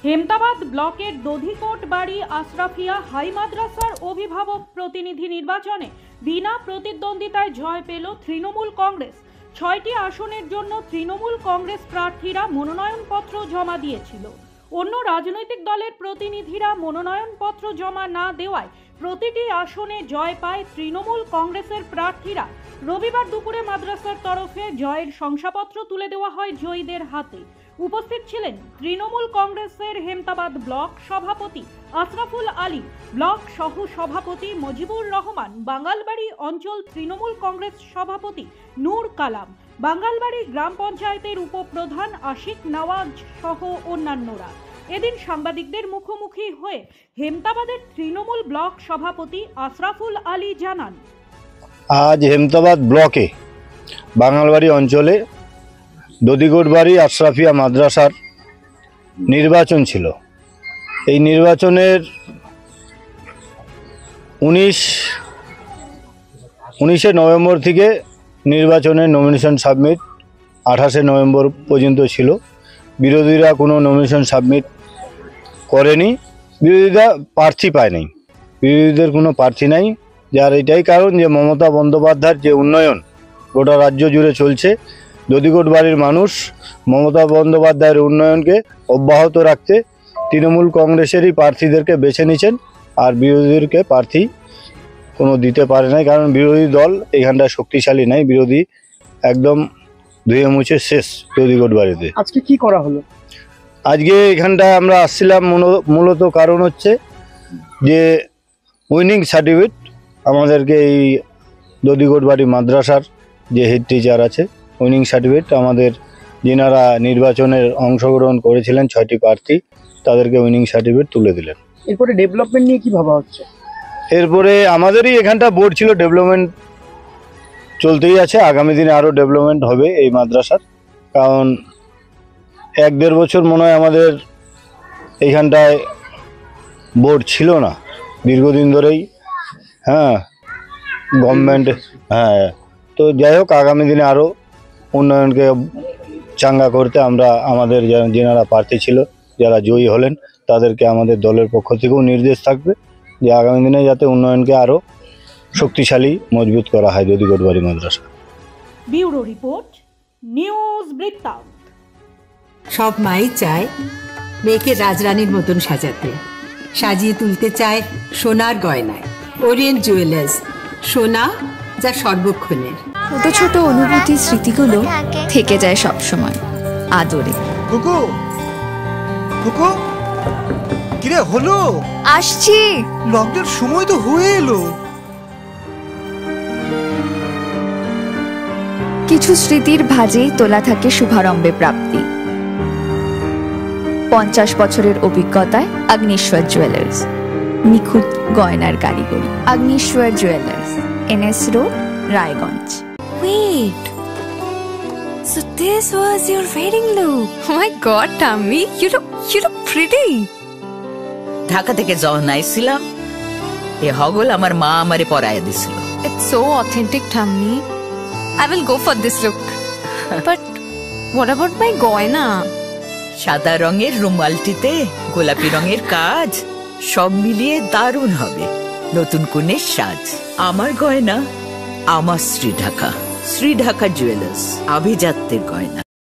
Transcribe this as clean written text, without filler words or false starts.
হেমতাবাদ ব্লকের দধিকোট বাড়ি আশরাফিয়া হাই মাদ্রাসার অভিভাবক প্রতিনিধি নির্বাচনে বিনা প্রতিদ্বন্দ্বিতায় জয় পেল তৃণমূল কংগ্রেস। ৬টি আসনের জন্য তৃণমূল কংগ্রেস প্রার্থীরা মনোনয়নপত্র জমা দিয়েছিল। অন্য রাজনৈতিক দলের প্রতিনিধিরা মনোনয়নপত্র জমা না দেওয়ায় প্রতিটি আসনে জয় পায় তৃণমূল কংগ্রেসের প্রার্থীরা। রবিবার দুপুরে মাদ্রাসার তরফে জয়ের শংসাপত্র তুলে দেওয়া হয় জয়ীদের হাতে। উপস্থিত ছিলেন তৃণমূল কংগ্রেসের হেমতাবাদ ব্লক সভাপতি আশরাফুল আলী, ব্লক সহ সভাপতি মজিবুর রহমান, বাঙ্গালবাড়ি অঞ্চল তৃণমূল কংগ্রেস সভাপতি নূর কালাম, বাঙ্গালবাড়ি গ্রাম পঞ্চায়েতের উপপ্রধান আশিক নওয়াজ সহ অন্যান্যরা। এদিন সাংবাদিকদের মুখোমুখি হয়ে হেমতাবাদের তৃণমূল ব্লক সভাপতি আশরাফুল আলী জানান, আজ হেমতাবাদ ব্লকে বাঙ্গালবাড়ি অঞ্চলে দধিকোট বাড়ি আশরাফিয়া মাদ্রাসার নির্বাচন ছিল। এই নির্বাচনের 19শে নভেম্বর থেকে নির্বাচনের নমিনেশন সাবমিট 28শে নভেম্বর পর্যন্ত ছিল। বিরোধীরা কোনো নমিনেশন সাবমিট করেনি, বিরোধীরা প্রার্থী পায় নাই, বিরোধীদের কোনো প্রার্থী নাই। যার এটাই কারণ যে মমতা বন্দ্যোপাধ্যায়ের যে উন্নয়ন গোটা রাজ্য জুড়ে চলছে, দধিকোট বাড়ির মানুষ মমতা বন্দ্যোপাধ্যায়ের উন্নয়নকে অব্যাহত রাখতে তৃণমূল কংগ্রেসেরই প্রার্থীদেরকে বেছে নিয়েছেন, আর বিরোধীদেরকে প্রার্থী কোনো দিতে পারে নাই, কারণ বিরোধী দল এখানটায় শক্তিশালী নাই। বিরোধী একদম ধুয়ে মুছে শেষ দধিকোট বাড়িতে। আজকে কি করা হলো? আজকে এখানটায় আমরা আসছিলাম মূলত কারণ হচ্ছে যে উইনিং সার্টিফিকেট আমাদেরকে এই দধিকোট বাড়ি মাদ্রাসার যে হেড টিচার আছে, উইনিং সার্টিফিকেট আমাদের যিনারা নির্বাচনের অংশগ্রহণ করেছিলেন 6টি প্রার্থী, তাদেরকে উইনিং সার্টিফিকেট তুলে দিলেন। এরপরে ডেভেলপমেন্ট নিয়ে কি ভাবা হচ্ছে? এরপরে আমাদেরই এখানটা বোর্ড ছিল, ডেভেলপমেন্ট চলতেই আছে। আগামী দিনে আরও ডেভেলপমেন্ট হবে এই মাদ্রাসার, কারণ 1-1.5 বছর মনে হয় আমাদের এইখানটায় বোর্ড ছিল না, দীর্ঘদিন ধরেই। গভর্নমেন্ট তো যাই হোক, আগামী দিনে আরও উন্নয়নকে চাঙ্গা করতে আমরা আমাদের যারা প্রার্থী ছিল, যারা জয়ী হলেন, তাদেরকে আমাদের দলের পক্ষ থেকেও নির্দেশ থাকবে যে আগামী দিনে যাতে উন্নয়নকে আরও শক্তিশালী মজবুত করা হয় দধিকোট বাড়ি মাদ্রাসা। ব্যুরো রিপোর্ট, নিউজ বৃত্তান্ত। সব মাই চায় মেয়েকে রাজরানীর মতন সাজাতে, সাজিয়ে তুলতে চায় সোনার গয়নায়। ওরিয়েন্ট জুয়েলার্স, সোনা যা সর্বক্ষণের। ছোট ছোট অনুভূতি, স্মৃতিগুলো থেকে যায় সব সময় আদরে। কুকু কুকু, কিরে হলো? আসছি, লকডাউন সময় তো হয়ে এলো। কিছু স্মৃতির ভাজেই তোলা থাকে শুভারম্ভে প্রাপ্তি। 50 বছরের অভিজ্ঞতায় আগ্নেশ্বর জুয়েলার্স, নিখুঁত গয়নার কারিগরি। Agneshwar jewellers, NS road, Raiganj. Wait, so this was your wedding look? Oh my God, Tammy, you look pretty. Dhaka থেকে যখন আইছিলাম, এ হগল আমার মা আমারে পরায় দিছিল। It's so authentic, Tammy. I will go for this look. But what about my goina? সাদা রঙের রুমালটিতে গোলাপি রঙের কাজ, সব মিলিয়ে দারুণ হবে নতুন কনের সাজ। আমার গয়না আমার শ্রী ঢাকা জুয়েলার্স, আভিজাত্যের গয়না।